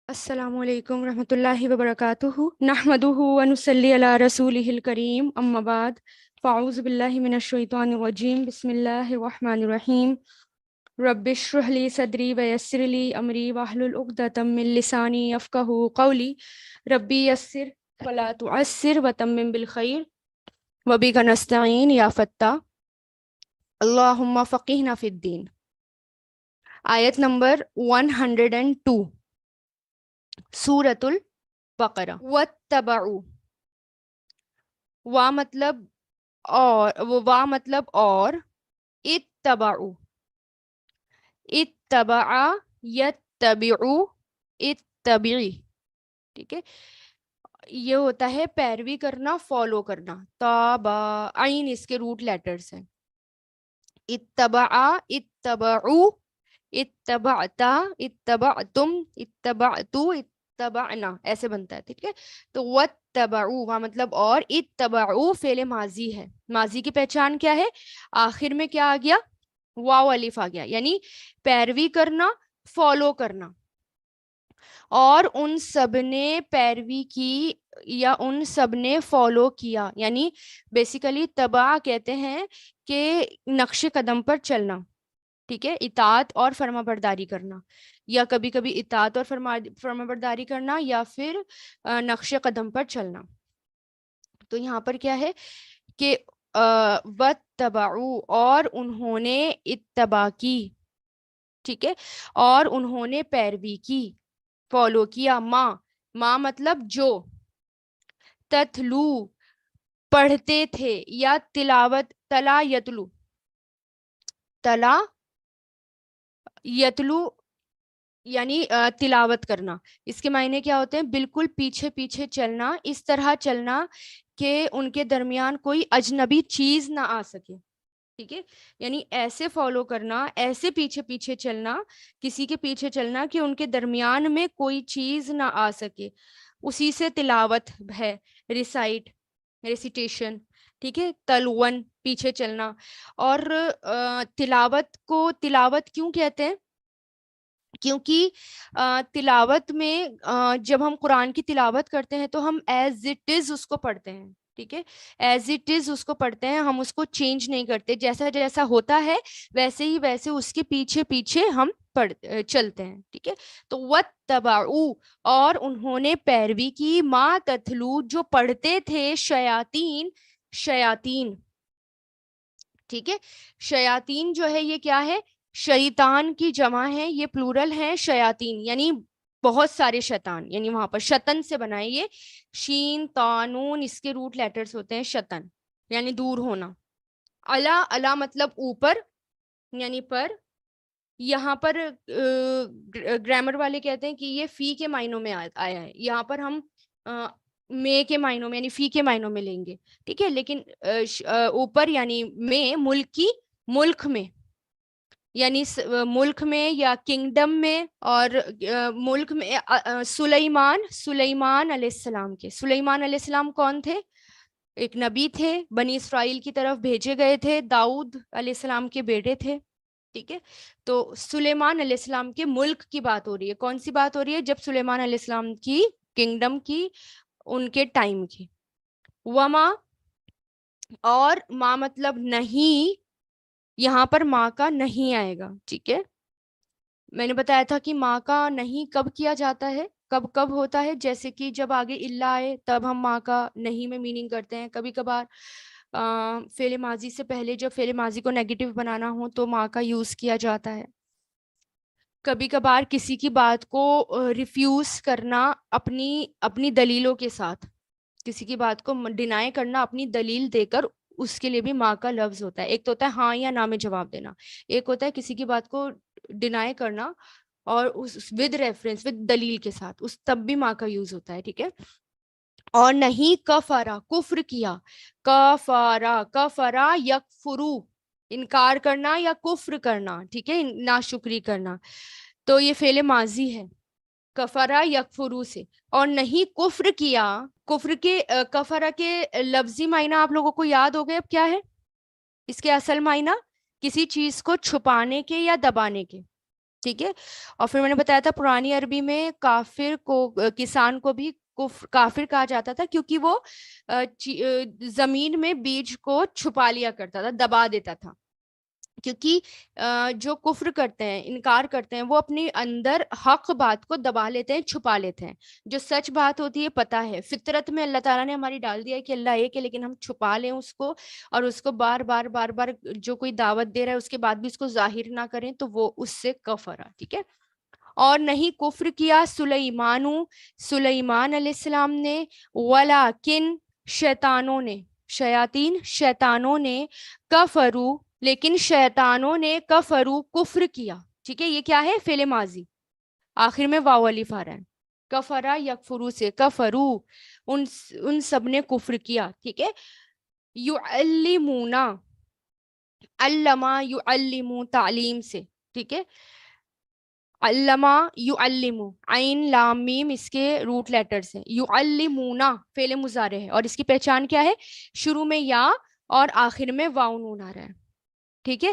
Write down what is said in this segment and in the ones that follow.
السلام علیکم ورحمۃ اللہ وبرکاتہ نحمدہ ونصلی علی رسولہ الکریم اما بعد فاعوذ باللہ من الشیطان الرجیم بسم اللہ الرحمن الرحیم رب اشرح لی صدری ویسر لی امری واحلل عقدۃ من لسانی یفقہوا قولی ربی یسر ولا تعسر وتمم بالخیر وبک نستعین یا فتاح اللہم فقہنا فی الدین۔ آیت نمبر 102 سورۃ البقرہ۔ واتبعوا، وا مطلب اور اتبعوا، اتبع یتبعو، اتبعی، ٹھیک ہے، یہ ہوتا ہے پیروی کرنا، فالو کرنا۔ تابع، عین اس کے روٹ لیٹرز ہیں۔ اتبع، اتبعو، اتبعتا، اتبعتم، اتبعتو، اتبعنا، ایسے بنتا ہے، ٹھیک ہے۔ تو واتبعوا وہاں مطلب اور، اتبعوا فعل ماضی ہے۔ ماضی کی پہچان کیا ہے؟ آخر میں کیا آ گیا؟ واو الف آ گیا، یعنی پیروی کرنا، فالو کرنا۔ اور ان سب نے پیروی کی یا ان سب نے فالو کیا، یعنی بیسیکلی تبع کہتے ہیں کہ نقش قدم پر چلنا، ٹھیک ہے، اطاعت اور فرما برداری کرنا، یا کبھی کبھی اطاعت اور فرما برداری کرنا، یا پھر نقش قدم پر چلنا۔ تو یہاں پر کیا ہے کہ واتبعوا، اور انہوں نے اتباع کی، ٹھیک ہے، اور انہوں نے پیروی کی، فالو کیا۔ ماں مطلب جو، تتلو پڑھتے تھے، یا تلاوت، تلا یتلو، تلا یتلو یعنی تلاوت کرنا۔ اس کے معنی کیا ہوتے ہیں؟ بالکل پیچھے پیچھے چلنا، اس طرح چلنا کہ ان کے درمیان کوئی اجنبی چیز نہ آ سکے، ٹھیک ہے، یعنی ایسے فالو کرنا، ایسے پیچھے پیچھے چلنا، کسی کے پیچھے چلنا کہ ان کے درمیان میں کوئی چیز نہ آ سکے، اسی سے تلاوت ہے، ریسائٹ، ریسیٹیشن، ٹھیک ہے، تلون پیچھے چلنا۔ اور تلاوت کو تلاوت کیوں کہتے ہیں؟ کیونکہ تلاوت میں جب ہم قرآن کی تلاوت کرتے ہیں تو ہم ایز اٹ از اس کو پڑھتے ہیں، ٹھیک ہے، ایز اٹ از اس کو پڑھتے ہیں، ہم اس کو چینج نہیں کرتے، جیسا جیسا ہوتا ہے ویسے ہی ویسے اس کے پیچھے پیچھے ہم چلتے ہیں، ٹھیک ہے۔ تو واتبعوا، اور انہوں نے پیروی کی، ما تتلو جو پڑھتے تھے، شیاطین، شیاطین، ٹھیک ہے۔ شیاطین جو ہے یہ کیا ہے؟ شیطان کی جمع ہے، یہ پلورل ہے، شیاطین یعنی بہت سارے شیطان، یعنی وہاں پر شطن سے بنائے، یہ شین تانون اس کے روٹ لیٹرز ہوتے ہیں، شطن یعنی دور ہونا۔ الا، الا مطلب اوپر یعنی پر۔ یہاں پر گرامر والے کہتے ہیں کہ یہ فی کے معنوں میں آیا ہے، یہاں پر ہم میں کے معنوں میں یعنی فی کے معنوں میں لیں گے، ٹھیک ہے، لیکن اوپر یعنی میں، ملک کی، ملک میں یعنی ملک میں یا کنگڈم میں، اور ملک میں سلیمان علیہ السلام کے، سلیمان علیہ السلام کون تھے؟ ایک نبی تھے، بنی اسرائیل کی طرف بھیجے گئے تھے، داؤد علیہ السلام کے بیٹے تھے، ٹھیک ہے۔ تو سلیمان علیہ السلام کے ملک کی بات ہو رہی ہے، کون سی بات ہو رہی ہے؟ جب سلیمان علیہ السلام کی کنگڈم کی، ان کے ٹائم کی۔ وما، اور ماں مطلب نہیں، یہاں پر ماں کا نہیں آئے گا، ٹھیک ہے۔ میں نے بتایا تھا کہ ماں کا نہیں کب کیا جاتا ہے، کب کب ہوتا ہے، جیسے کہ جب آگے اللہ آئے تب ہم ماں کا نہیں میں میننگ کرتے ہیں، کبھی کبھار فعل ماضی سے پہلے جب فعل ماضی کو نیگیٹو بنانا ہو تو ماں کا یوز کیا جاتا ہے۔ کبھی کبھار کسی کی بات کو ریفیوز کرنا اپنی دلیلوں کے ساتھ، کسی کی بات کو ڈینائی کرنا اپنی دلیل دے کر، اس کے لیے بھی ماں کا لفظ ہوتا ہے۔ ایک تو ہوتا ہے ہاں یا نہ میں جواب دینا، ایک ہوتا ہے کسی کی بات کو ڈینائی کرنا اور ود ریفرنس، ود دلیل کے ساتھ، اس تب بھی ماں کا یوز ہوتا ہے، ٹھیک ہے۔ اور نہیں کفارا، کفر کیا، کفارا، کفارا یکفرو، انکار کرنا یا کفر کرنا، ٹھیک ہے، ناشکری کرنا، تو یہ فعل ماضی ہے کفرا یکفرو سے۔ اور نہیں کفر کیا، کفر کے کفرا کے لفظی معنی آپ لوگوں کو یاد ہو گئے اب کیا ہے؟ اس کے اصل معنی کسی چیز کو چھپانے کے یا دبانے کے، ٹھیک ہے. اور پھر میں نے بتایا تھا پرانی عربی میں کافر کو کسان کو بھی کافر کہا جاتا تھا کیونکہ وہ زمین میں بیج کو چھپا لیا کرتا تھا, دبا دیتا تھا. کیونکہ جو کفر کرتے ہیں, انکار کرتے ہیں, وہ اپنی اندر حق بات کو دبا لیتے ہیں, چھپا لیتے ہیں. جو سچ بات ہوتی ہے پتہ ہے, فطرت میں اللہ تعالیٰ نے ہماری ڈال دیا ہے کہ اللہ ایک ہے, لیکن ہم چھپا لیں اس کو, اور اس کو بار بار بار بار جو کوئی دعوت دے رہا ہے اس کے بعد بھی اس کو ظاہر نہ کریں, تو وہ اس سے کفر ہے. ٹھیک ہے. اور نہیں کفر کیا سلیمان علیہ السلام نے, ولیکن شیطانوں نے, شیطانوں نے, کفرو, لیکن شیطانوں نے کفرو, کفر کیا. ٹھیک ہے, یہ کیا ہے, فعل ماضی, آخر میں واو الف آ رہا ہے. کفرا یکفرو سے, کفرو, ان سب نے کفر کیا. ٹھیک ہے. یعلمونا, علما یعلمو, تعلیم سے. ٹھیک ہے. علما یعلمو, عین لام میم اس کے روٹ لیٹرز ہیں. یعلمونا فعل مضارع ہے, اور اس کی پہچان کیا ہے, شروع میں یا اور آخر میں واو نون آ رہا ہے. ٹھیک ہے.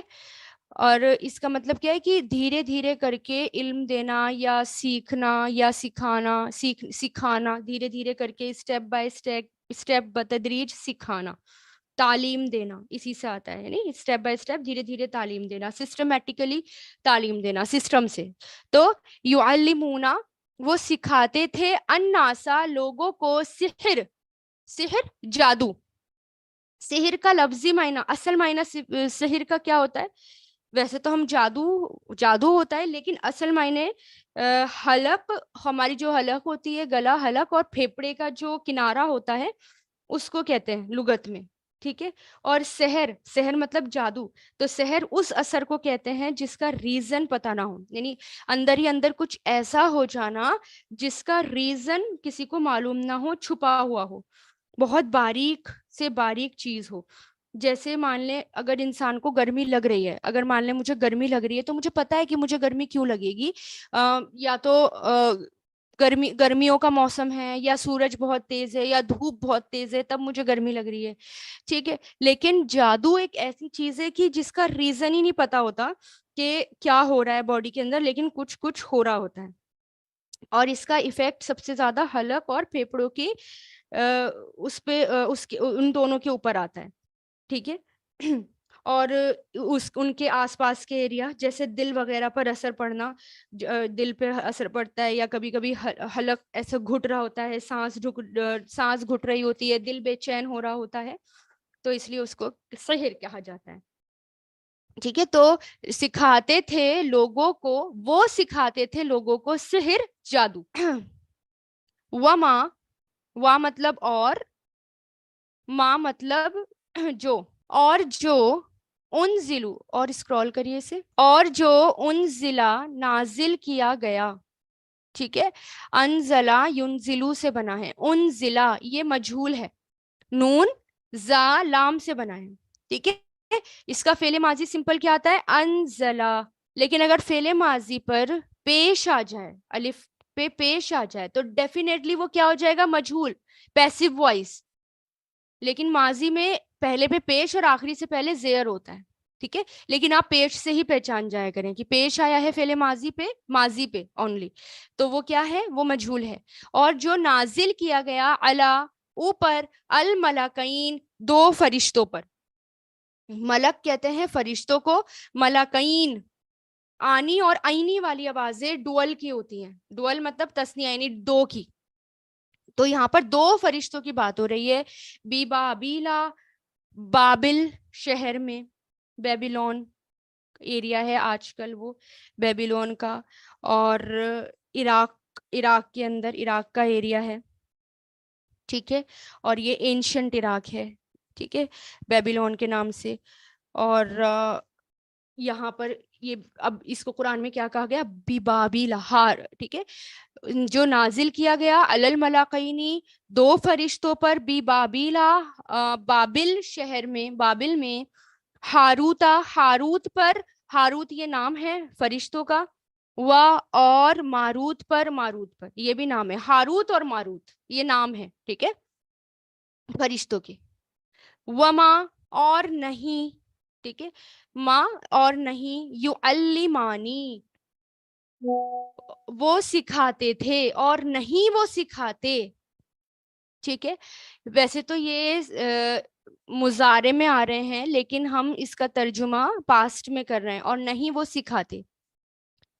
اور اس کا مطلب کیا ہے کہ دھیرے دھیرے کر کے علم دینا یا سیکھنا یا سکھانا, دھیرے دھیرے کر کے اسٹیپ بائی اسٹیپ بتدریج سکھانا, تعلیم دینا, اسی سے آتا ہے. یعنی اسٹیپ بائی اسٹیپ دھیرے دھیرے تعلیم دینا, سسٹمیٹیکلی تعلیم دینا, سسٹم سے. تو یعلمونا, وہ سکھاتے تھے, الناسا, لوگوں کو, سحر جادو. سحر کا لفظی معنی, اصل معنی سحر کا کیا ہوتا ہے, ویسے تو ہم جادو ہوتا ہے, لیکن اصل معنی حلق, ہماری جو حلق ہوتی ہے, گلا, حلق اور پھیپڑے کا جو کنارہ ہوتا ہے اس کو کہتے ہیں لغت میں. ٹھیک ہے. اور سحر مطلب جادو, تو سحر اس اثر کو کہتے ہیں جس کا ریزن پتہ نہ ہو, یعنی اندر ہی اندر کچھ ایسا ہو جانا جس کا ریزن کسی کو معلوم نہ ہو, چھپا ہوا ہو, بہت باریک سے باریک چیز ہو. جیسے مان لیں اگر انسان کو گرمی لگ رہی ہے, اگر مان لیں مجھے گرمی لگ رہی ہے, تو مجھے پتا ہے کہ مجھے گرمی کیوں لگے گی, یا تو گرمیوں کا موسم ہے, یا سورج بہت تیز ہے, یا دھوپ بہت تیز ہے, تب مجھے گرمی لگ رہی ہے. ٹھیک ہے. لیکن جادو ایک ایسی چیز ہے کہ جس کا ریزن ہی نہیں پتا ہوتا کہ کیا ہو رہا ہے باڈی کے اندر, لیکن کچھ ہو رہا ہوتا ہے, اور اس کا ایفیکٹ سب سے زیادہ حلق اور پھیپڑوں کی اس پہ ان دونوں کے اوپر آتا ہے. ٹھیک ہے. اور ان کے آس پاس کے ایریا جیسے دل وغیرہ پر اثر پڑنا, دل پہ اثر پڑتا ہے, یا کبھی کبھی حلق ایسے گھٹ رہا ہوتا ہے, سانس گھٹ رہی ہوتی ہے, دل بے چین ہو رہا ہوتا ہے, تو اس لیے اس کو سحر کہا جاتا ہے. ٹھیک ہے. تو سکھاتے تھے لوگوں کو, وہ سکھاتے تھے لوگوں کو سحر, جادو. وا مطلب اور, ما مطلب جو, اور جو انزلو, اور اسکرول کریے اسے, اور جو انزلا, نازل کیا گیا. ٹھیک ہے. انزلا ینزلو سے بنا ہے, انزلا یہ مجہول ہے, نون زا لام سے بنا ہے. ٹھیک ہے. اس کا فعل ماضی سمپل کیا آتا ہے, انزلا. لیکن اگر فعل ماضی پر پیش آ جائے, الف پہ پیش آ جائے, تو ڈیفینیٹلی وہ کیا ہو جائے گا, مجہول, پیسو وائس. لیکن ماضی میں پہلے پہ پیش اور آخری سے پہلے زیر ہوتا ہے. ٹھیک ہے. لیکن آپ پیش سے ہی پہچان جایا کریں کہ پیش آیا ہے فعل ماضی پہ اونلی, تو وہ کیا ہے, وہ مجہول ہے. اور جو نازل کیا گیا, علا اوپر, الملکین دو فرشتوں پر. ملک کہتے ہیں فرشتوں کو, ملکین آنی اور عینی والی آوازیں ڈوئل کی ہوتی ہیں. ڈوئل مطلب تسنیہ, یعنی دو کی. تو یہاں پر دو فرشتوں کی بات ہو رہی ہے. بی بابیلا, بابل شہر میں, بیبیلون ایریا ہے آج کل وہ بیبیلون کا, اور عراق کے اندر, عراق کا ایریا ہے. ٹھیک ہے. اور یہ اینشنٹ عراق ہے. ٹھیک ہے, بیبیلون کے نام سے. اور یہاں پر یہ اب اس کو قرآن میں کیا کہا گیا, بی بابیلا, ہار. ٹھیک ہے. جو نازل کیا گیا علی الملاقینی دو فرشتوں پر, بی بابیلا بابل شہر میں, بابل میں, ہاروتا ہاروت پر, ہاروت یہ نام ہے فرشتوں کا, اور ماروت پر یہ بھی نام ہے. ہاروت اور ماروت یہ نام ہے. ٹھیک ہے, فرشتوں کے. وما اور نہیں. ٹھیک ہے. ما اور نہیں, یعلمانی وہ سکھاتے تھے اور نہیں وہ سکھاتے. ٹھیک ہے, ویسے تو یہ مضارع میں آ رہے ہیں لیکن ہم اس کا ترجمہ پاسٹ میں کر رہے ہیں, اور نہیں وہ سکھاتے.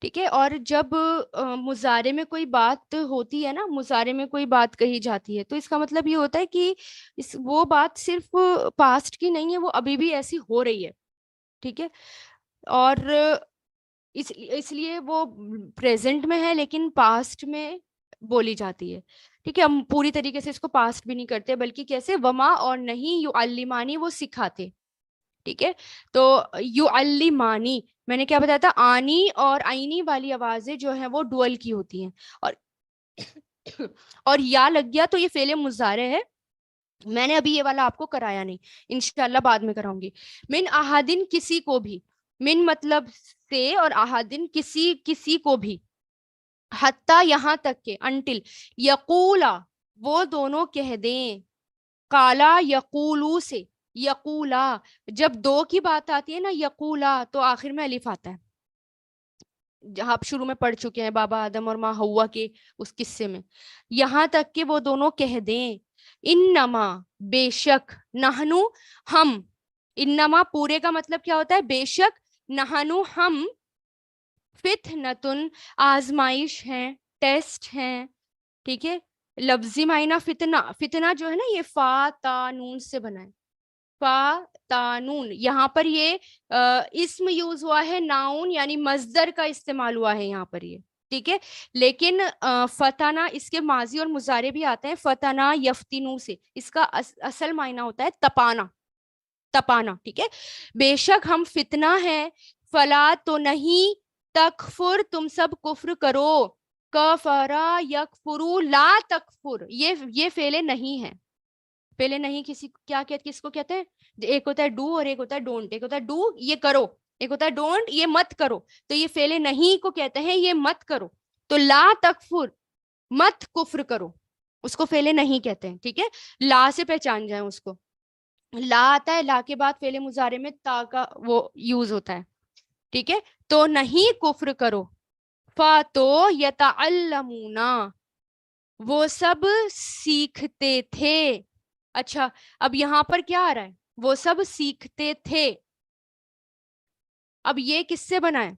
ٹھیک ہے, اور جب مضارع میں کوئی بات ہوتی ہے نا, مضارع میں کوئی بات کہی جاتی ہے, تو اس کا مطلب یہ ہوتا ہے کہ وہ بات صرف پاسٹ کی نہیں ہے, وہ ابھی بھی ایسی ہو رہی ہے. ٹھیک ہے, اور اس لیے وہ پریزنٹ میں ہے لیکن پاسٹ میں بولی جاتی ہے. ٹھیک ہے, ہم پوری طریقے سے اس کو پاسٹ بھی نہیں کرتے, بلکہ کیسے, وما اور نہیں, یعلمانی وہ سکھاتے. ٹھیک ہے, تو یعلمانی میں نے کیا بتایا تھا, آنی اور آئینی والی آوازیں جو ہیں وہ ڈوئل کی ہوتی ہیں, اور یا لگ گیا تو یہ فعل مضارع ہے. میں نے ابھی یہ والا آپ کو کرایا نہیں, انشاءاللہ بعد میں کراؤں گی. من احدن کسی کو بھی, من مطلب سے, اور احدن کسی کو بھی, حتی یہاں تک کہ, انٹل, یقولا وہ دونوں کہہ دیں, کالا یقولو سے, یقولا جب دو کی بات آتی ہے نا, یقولا تو آخر میں الف آتا ہے, جہاں آپ شروع میں پڑھ چکے ہیں بابا آدم اور ماں ہوا کے اس قصے میں. یہاں تک کہ وہ دونوں کہہ دیں, انما بے شک, نحنو ہم, انما پورے کا مطلب کیا ہوتا ہے, بے شک, نحنو ہم, فتنتن آزمائش ہیں, ٹیسٹ ہیں. ٹھیک ہے, لفظی معنی فتنہ, فتنہ جو ہے نا یہ فا تا نون سے بنا ہے, فا تانون. یہاں پر یہ اسم یوز ہوا ہے, ناؤن یعنی مصدر کا استعمال ہوا ہے یہاں پر یہ. ٹھیک ہے, لیکن فتنا اس کے ماضی اور مضارع بھی آتے ہیں, فتنا یفتنو سے, اس کا اصل معنی ہوتا ہے تپانا, تپانا. ٹھیک ہے, بے شک ہم فتنہ ہیں, فلا تو نہیں, تکفر تم سب کفر کرو, کفرا یکفرو لا تکفر, یہ فعل نہیں ہے. پہلے نہیں کسی کیا کہتے, کس کو کہتے ہیں, ایک ہوتا ہے ڈو اور ایک ہوتا ہے ڈونٹ. ایک ہوتا ہے ڈو, یہ کرو, ایک ہوتا ہے ڈونٹ, یہ مت کرو. تو یہ فعل نہیں کو کہتے ہیں یہ مت کرو. تو لا تکفر, مت کفر کرو, اس کو فعل نہیں کہتے ہیں. ٹھیک ہے, لا سے پہچان جائیں اس کو. لا آتا ہے, لا کے بعد فعل مضارع میں تا کا وہ یوز ہوتا ہے. ٹھیک ہے, تو نہیں کفر کرو, فاتو یتعلمون وہ سب سیکھتے تھے. اچھا, اب یہاں پر کیا آ رہا ہے, وہ سب سیکھتے تھے. اب یہ کس سے بنا ہے,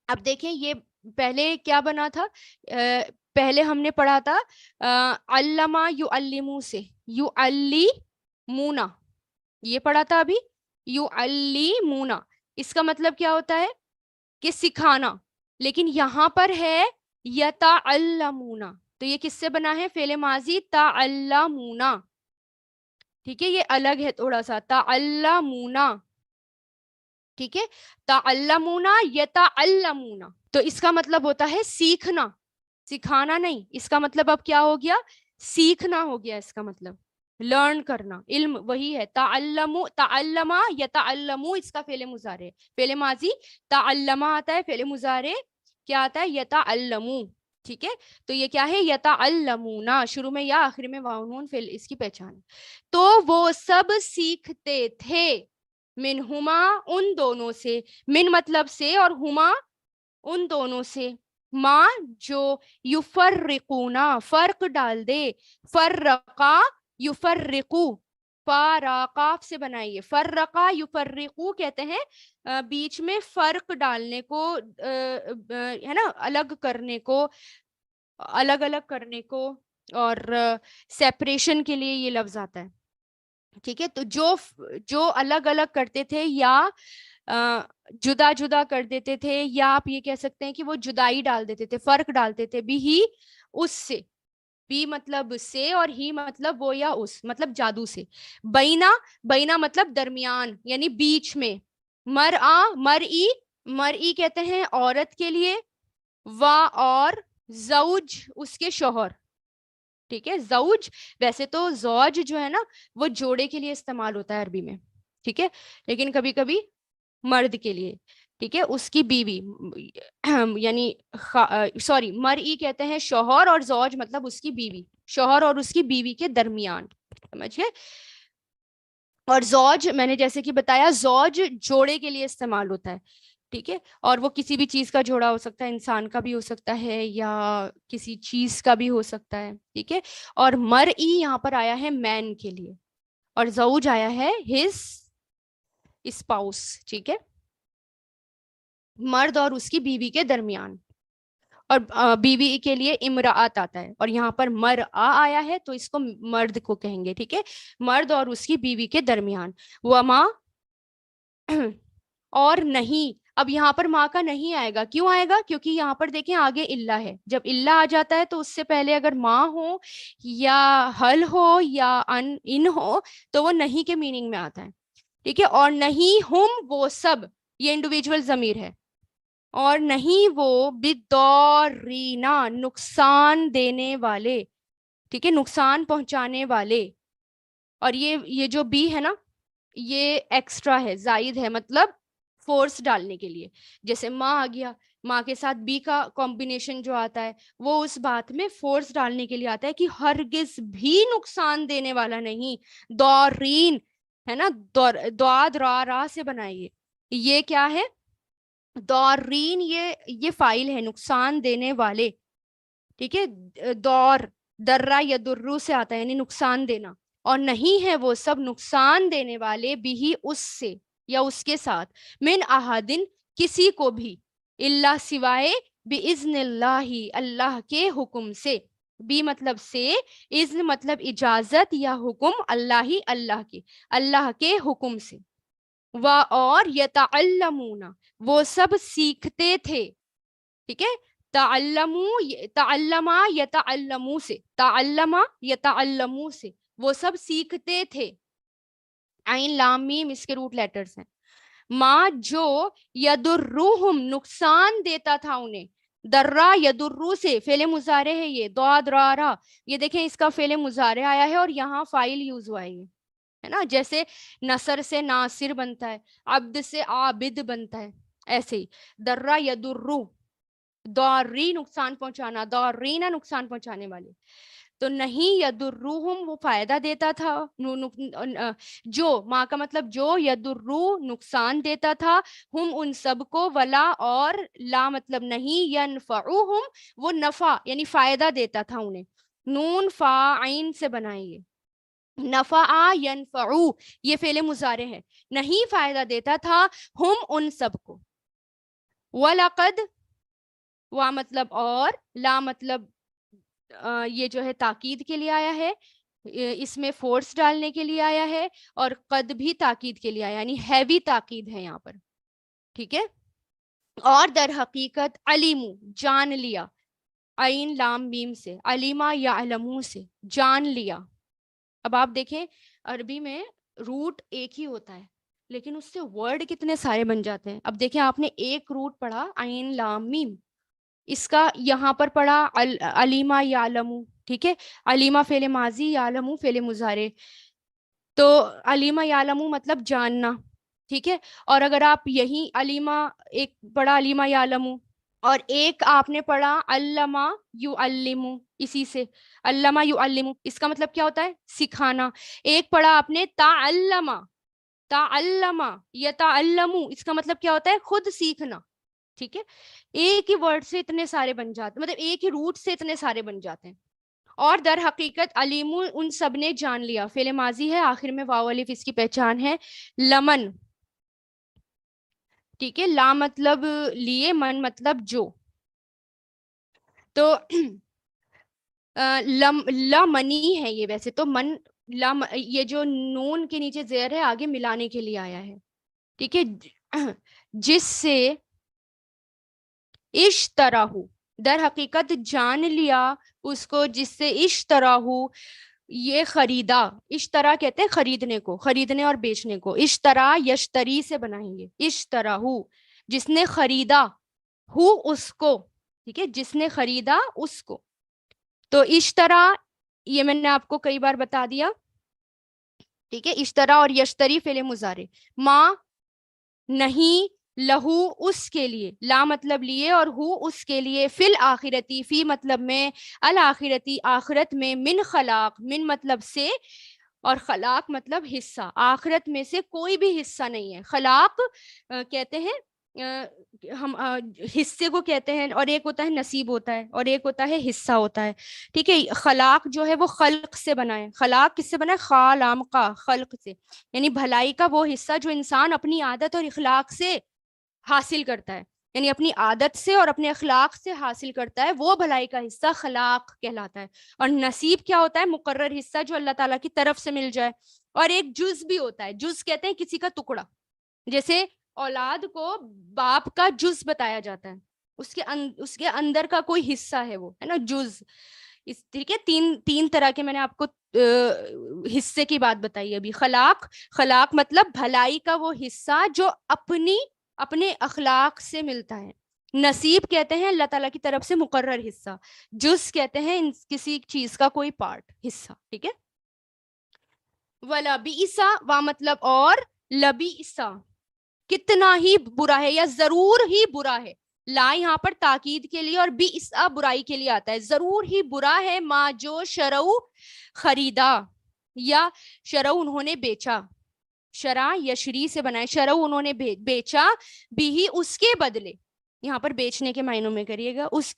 اب دیکھیں یہ پہلے کیا بنا تھا, پہلے ہم نے پڑھا تھا علما یعلمو سے, یعلمونا, یہ پڑھا تھا ابھی, یعلمونا, اس کا مطلب کیا ہوتا ہے کہ سکھانا. لیکن یہاں پر ہے یتعلمونا, تو یہ کس سے بنا ہے, فعل ماضی تعلمونا. ٹھیک ہے, یہ الگ ہے تھوڑا سا, تعلمونا. ٹھیک ہے, تعلمونا یتعلمونا, تو اس کا مطلب ہوتا ہے سیکھنا, سکھانا نہیں. اس کا مطلب اب کیا ہو گیا, سیکھنا ہو گیا. اس کا مطلب لرن کرنا, علم وہی ہے. تعلمو, تعلما یتعلمو, اس کا فعل مضارع, فعل ماضی تعلما آتا ہے, فعل مضارع کیا آتا ہے, یتعلمو. ٹھیک ہے, تو یہ کیا ہے, یتعلمونا, شروع میں یا آخر میں واو نون فعل, اس کی پہچان. تو وہ سب سیکھتے تھے, منہما ان دونوں سے, من مطلب سے, اور ہما ان دونوں سے, ماں جو, یفرقونا فرق ڈال دے, فرقا یفرقو, فاراقاف سے بنائیے, فرقا یفرقو کہتے ہیں بیچ میں فرق ڈالنے کو, ہے نا, الگ کرنے کو, الگ الگ کرنے کو, اور سیپریشن کے لیے یہ لفظ آتا ہے. ٹھیک ہے, تو جو الگ الگ کرتے تھے یا جدا جدا کر دیتے تھے, یا آپ یہ کہہ سکتے ہیں کہ وہ جدائی ڈال دیتے تھے, فرق ڈالتے تھے, بھی ہی اس سے, بھی مطلب سے, اور ہی مطلب وہ یا اس, مطلب جادو سے. بینا, بینا مطلب درمیان یعنی بیچ میں. مرآ, مرئی, مرئی کہتے ہیں عورت کے لیے, وا اور زوج اس کے شوہر. ٹھیک ہے, زوج, ویسے تو زوج جو ہے نا وہ جوڑے کے لیے استعمال ہوتا ہے عربی میں. ٹھیک ہے, لیکن کبھی کبھی مرد کے لیے. ٹھیک ہے, اس کی بیوی, یعنی سوری, مرئی کہتے ہیں شوہر, اور زوج مطلب اس کی بیوی, شوہر اور اس کی بیوی کے درمیان. سمجھ گئے. اور زوج میں نے جیسے کہ بتایا, زوج جوڑے کے لیے استعمال ہوتا ہے. ٹھیک ہے, اور وہ کسی بھی چیز کا جوڑا ہو سکتا ہے, انسان کا بھی ہو سکتا ہے یا کسی چیز کا بھی ہو سکتا ہے. ٹھیک ہے, اور مرئی یہاں پر آیا ہے مین کے لیے, اور زوج آیا ہے ہز اسپاؤس. ٹھیک ہے, مرد اور اس کی بیوی کے درمیان, اور بیوی کے لیے امرأت آتا ہے, اور یہاں پر مرآ آیا ہے تو اس کو مرد کو کہیں گے. ٹھیک ہے, مرد اور اس کی بیوی کے درمیان. وما اور نہیں, اب یہاں پر ماں کا نہیں آئے گا. کیوں آئے گا؟ کیونکہ یہاں پر دیکھیں آگے اللہ ہے. جب اللہ آ جاتا ہے تو اس سے پہلے اگر ماں ہو یا حل ہو یا ان ہو تو وہ نہیں کے میننگ میں آتا ہے. ٹھیک ہے, اور نہیں ہم وہ سب, یہ انڈیویجول ضمیر ہے, اور نہیں وہ بدورینا نقصان دینے والے. ٹھیک ہے, نقصان پہنچانے والے. اور یہ جو بی ہے نا, یہ ایکسٹرا ہے, زائد ہے, مطلب فورس ڈالنے کے لیے. جیسے ماں آ گیا, ماں کے ساتھ بی کا کمبینیشن جو آتا ہے وہ اس بات میں فورس ڈالنے کے لیے آتا ہے کہ ہرگز بھی نقصان دینے والا نہیں. دورین ہے نا, دواد را سے بنائیے, یہ کیا ہے؟ دورین, یہ فاعل ہے, نقصان دینے والے. ٹھیک ہے, دور درہ یا درو سے آتا ہے, یعنی نقصان دینا. اور نہیں ہے وہ سب نقصان دینے والے بھی اس سے یا اس کے ساتھ, من احدن کسی کو بھی, اللہ سوائے باذن اللہ اللہ کے حکم سے. بھی مطلب سے, اذن مطلب اجازت یا حکم, اللہ کے حکم سے. اور یتعلمون وہ سب سیکھتے تھے. ٹھیک ہے, تعلما یتعلمو سے, تعلما یتعلمو سے وہ سب سیکھتے تھے. عین لام میم اس کے روٹ لیٹرز ہیں. ما جو یدرروہم نقصان دیتا تھا انہیں, درا یدرو سے فعل مضارع ہے یہ, ضاد را را, یہ دیکھیں اس کا فعل مضارع آیا ہے اور یہاں فاعل یوز ہوا ہے نا. جیسے نصر سے ناصر بنتا ہے, عبد سے عابد بنتا ہے, ایسے ہی درا یدرو, داری نقصان پہنچانا, دارینا نقصان پہنچانے والے. تو نہیں یدرروہم وہ فائدہ دیتا تھا, جو ماں کا مطلب جو, یدرو نقصان دیتا تھا, ہم ان سب کو, ولا اور لا مطلب نہیں, ینفعوہم وہ نفع یعنی فائدہ دیتا تھا انہیں. نون فا عین سے بنائیے, نفع ینفعو یہ فعل مضارع ہے, نہیں فائدہ دیتا تھا ہم ان سب کو. وَلَقَدْ وا مطلب اور, لا مطلب یہ جو ہے تاکید کے لیے آیا ہے, اس میں فورس ڈالنے کے لیے آیا ہے, اور قد بھی تاکید کے لیے آیا, یعنی ہیوی تاکید ہے یہاں پر. ٹھیک ہے, اور در حقیقت علیمو جان لیا, عین لام میم سے, علیما یا علمو سے جان لیا. اب آپ دیکھیں عربی میں روٹ ایک ہی ہوتا ہے لیکن اس سے ورڈ کتنے سارے بن جاتے ہیں. اب دیکھیں آپ نے ایک روٹ پڑھا عین لام میم, اس کا یہاں پر پڑھا علیما یعلمو. ٹھیک ہے, علیما فعل ماضی, یعلمو فعل مضارع, تو علیما یعلمو مطلب جاننا. ٹھیک ہے, اور اگر آپ یہی علیما ایک پڑھا علیما یعلمو, اور ایک آپ نے پڑھا علما یعلمو, اسی سے علما یعلمو, اس کا مطلب کیا ہوتا ہے؟ سکھانا. ایک پڑھا آپ نے تعلما, تعلما یتعلمو, اس کا مطلب کیا ہوتا ہے؟ خود سیکھنا. ٹھیک ہے, ایک ہی ورڈ سے اتنے سارے بن جاتے, مطلب ایک ہی روٹ سے اتنے سارے بن جاتے ہیں. اور در حقیقت علیمو ان سب نے جان لیا, فعل ماضی ہے, آخر میں واو الف اس کی پہچان ہے. لمن, ٹھیک ہے, لا مطلب لیے, من مطلب جو, تو لمنی ہے یہ ویسے تو, من یہ جو نون کے نیچے زیر ہے آگے ملانے کے لیے آیا ہے. ٹھیک ہے, جس سے اشتراہو, در حقیقت جان لیا اس کو, جس سے اشتراہو یہ خریدا. اشترا کہتے ہیں خریدنے کو, خریدنے اور بیچنے کو. اشترا یشتری سے بنائیں گے, اشتراہو جس نے خریدا, ہو اس کو. ٹھیک ہے, جس نے خریدا اس کو. تو اشترا یہ میں نے آپ کو کئی بار بتا دیا. ٹھیک ہے, اشترا اور یشتری فعل مضارع. ماں نہیں, لہو اس کے لیے, لا مطلب لیے اور ہو اس کے لیے, فی الآخرتی فی مطلب میں, الآخرتی آخرت میں, من خلاق من مطلب سے, اور خلاق مطلب حصہ, آخرت میں سے کوئی بھی حصہ نہیں ہے. خلاق کہتے ہیں ہم حصے کو کہتے ہیں، اور ایک ہوتا ہے نصیب ہوتا ہے، اور ایک ہوتا ہے حصہ ہوتا ہے. ٹھیک ہے. خلاق جو ہے وہ خلق سے بنا ہے. خلاق کس سے بنا ہے؟ خا لام کا، خلق سے، یعنی بھلائی کا وہ حصہ جو انسان اپنی عادت اور اخلاق سے حاصل کرتا ہے، یعنی اپنی عادت سے اور اپنے اخلاق سے حاصل کرتا ہے، وہ بھلائی کا حصہ خلاق کہلاتا ہے. اور نصیب کیا ہوتا ہے؟ مقرر حصہ جو اللہ تعالیٰ کی طرف سے مل جائے. اور ایک جز بھی ہوتا ہے. جز کہتے ہیں کسی کا ٹکڑا. جیسے اولاد کو باپ کا جز بتایا جاتا ہے، اس کے اندر کا کوئی حصہ ہے، وہ ہے نا جز. اس ٹھیک ہے. تین طرح کے میں نے آپ کو حصے کی بات بتائی ابھی. خلاق مطلب بھلائی کا وہ حصہ جو اپنے اخلاق سے ملتا ہے. نصیب کہتے ہیں اللہ تعالیٰ کی طرف سے مقرر حصہ. جز کہتے ہیں کسی چیز کا کوئی پارٹ، حصہ. ٹھیک ہے. وَلَبِئْسَ وا مطلب اور، لبئس کتنا ہی برا ہے یا ضرور ہی برا ہے. لا یہاں پر تاکید کے لیے اور بئس برائی کے لیے آتا ہے. ضرور ہی برا ہے ما جو شرعو خریدا یا شرعو انہوں نے بیچا. شرع یشری سے بنائے. شرعو انہوں نے بیچا، بھی اس کے بدلے، یہاں پر بیچنے کے معنوں میں کریے گا، اس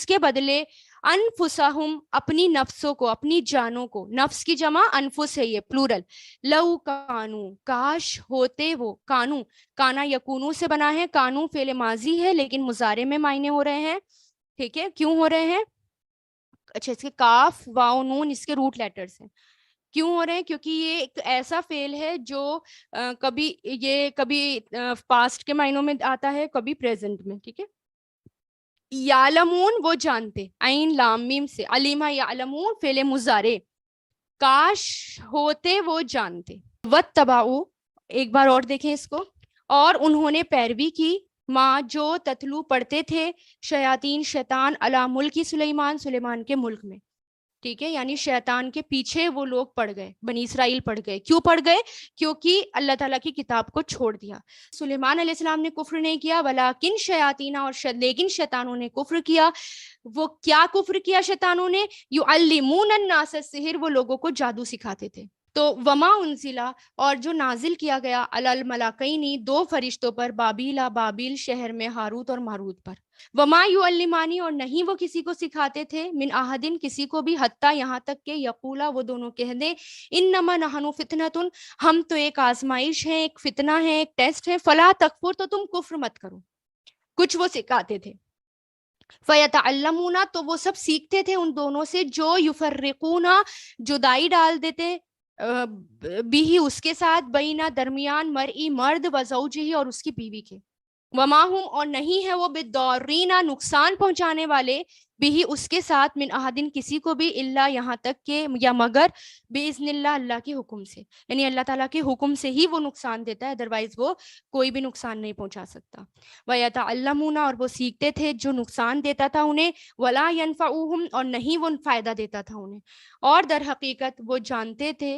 کے بدلے انفسہم اپنی نفسوں کو، اپنی جانوں کو. نفس کی جمع انفس ہے، یہ پلورل. لو کانو کاش ہوتے وہ. کانو کانا یکونو سے بنا ہے. کانو فعل ماضی ہے لیکن مضارع میں معنی ہو رہے ہیں. ٹھیک ہے. کیوں ہو رہے ہیں؟ اچھا، اس کے کاف واو نون اس کے روٹ لیٹرز ہیں. کیوں ہو رہے ہیں؟ کیونکہ یہ ایک ایسا فعل ہے جو کبھی پاسٹ کے معنوں میں آتا ہے، کبھی پریزنٹ میں. ٹھیک ہے. یعلمون وہ جانتے، عین لام میم سے. علیما یعلمون فعل مضارع. کاش ہوتے وہ جانتے. واتبعوا ایک بار اور دیکھیں اس کو. اور انہوں نے پیروی کی، ماں جو تتلو پڑھتے تھے، شیاطین شیطان، علی ملک سلیمان کے ملک میں. ٹھیک ہے. یعنی شیطان کے پیچھے وہ لوگ پڑ گئے، بنی اسرائیل پڑ گئے. کیوں پڑ گئے؟ کیونکہ اللہ تعالیٰ کی کتاب کو چھوڑ دیا. سلیمان علیہ السلام نے کفر نہیں کیا، ولیکن شیاطین لیکن شیطانوں نے کفر کیا. وہ کیا کفر کیا شیطانوں نے؟ یعلمون الناس السحر، وہ لوگوں کو جادو سکھاتے تھے. تو وما انزلا اور جو نازل کیا گیا، علی الملکین دو فرشتوں پر، بابیل شہر میں، ہاروت اور ماروت پر. وما یعلمانی اور نہیں وہ کسی کو سکھاتے تھے، من احدن کسی کو بھی، حتیٰ یہاں تک کہ یقولا وہ دونوں کہہ دیں، انما نحن فتنۃ ہم تو ایک آزمائش ہے، ایک فتنہ ہے، ایک ٹیسٹ ہے، فلا تکفر تو تم کفر مت کرو. کچھ وہ سکھاتے تھے. فیتعلمون تو وہ سب سیکھتے تھے ان دونوں سے، جو یفرقون جدائی ڈال دیتے بھی اس کے ساتھ، بینا درمیان، مرئی مرد، و زوجہ اور اس کی بیوی کے. وما ہم اور نہیں ہے وہ، بالضارین نقصان پہنچانے والے، بھی اس کے ساتھ، من احدن کسی کو بھی، الا یہاں تک کہ یا مگر، باذن اللہ اللہ کے حکم سے. یعنی اللہ تعالیٰ کے حکم سے ہی وہ نقصان دیتا ہے، ادروائز وہ کوئی بھی نقصان نہیں پہنچا سکتا. وَيَتَعَلَّمُونَ اور وہ سیکھتے تھے جو نقصان دیتا تھا انہیں، وَلَا يَنفَعُهُمْ اور نہیں وہ فائدہ دیتا تھا انہیں. اور در حقیقت وہ جانتے تھے،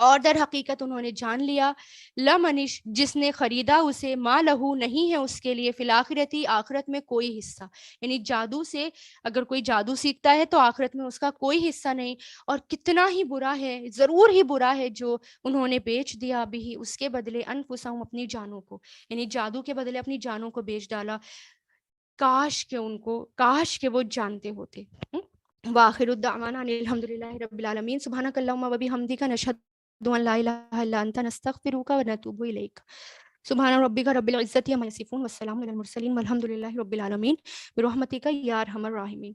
اور در حقیقت انہوں نے جان لیا، لمنش جس نے خریدا اسے، ما لہو نہیں ہے اس کے لیے، فی الآخرتی آخرت میں کوئی حصہ. یعنی جادو سے اگر کوئی جادو سیکھتا ہے تو آخرت میں اس کا کوئی حصہ نہیں. اور کتنا ہی برا ہے، ضرور ہی برا ہے جو انہوں نے بیچ دیا، بھی اس کے بدلے انفسہم اپنی جانوں کو، یعنی جادو کے بدلے اپنی جانوں کو بیچ ڈالا. کاش کہ وہ جانتے ہوتے. وآخر الدعوانا ان الحمدللہ رب العالمین. سبحانک اللہم و بحمدک، نشہد ان لا الہ الا انت، نستغفرک و نتوب الیک. سبحان ربک رب العزۃ عما یصفون والسلام علی المرسلین والحمد للہ رب العالمین برحمتک یا ارحم الراحمین.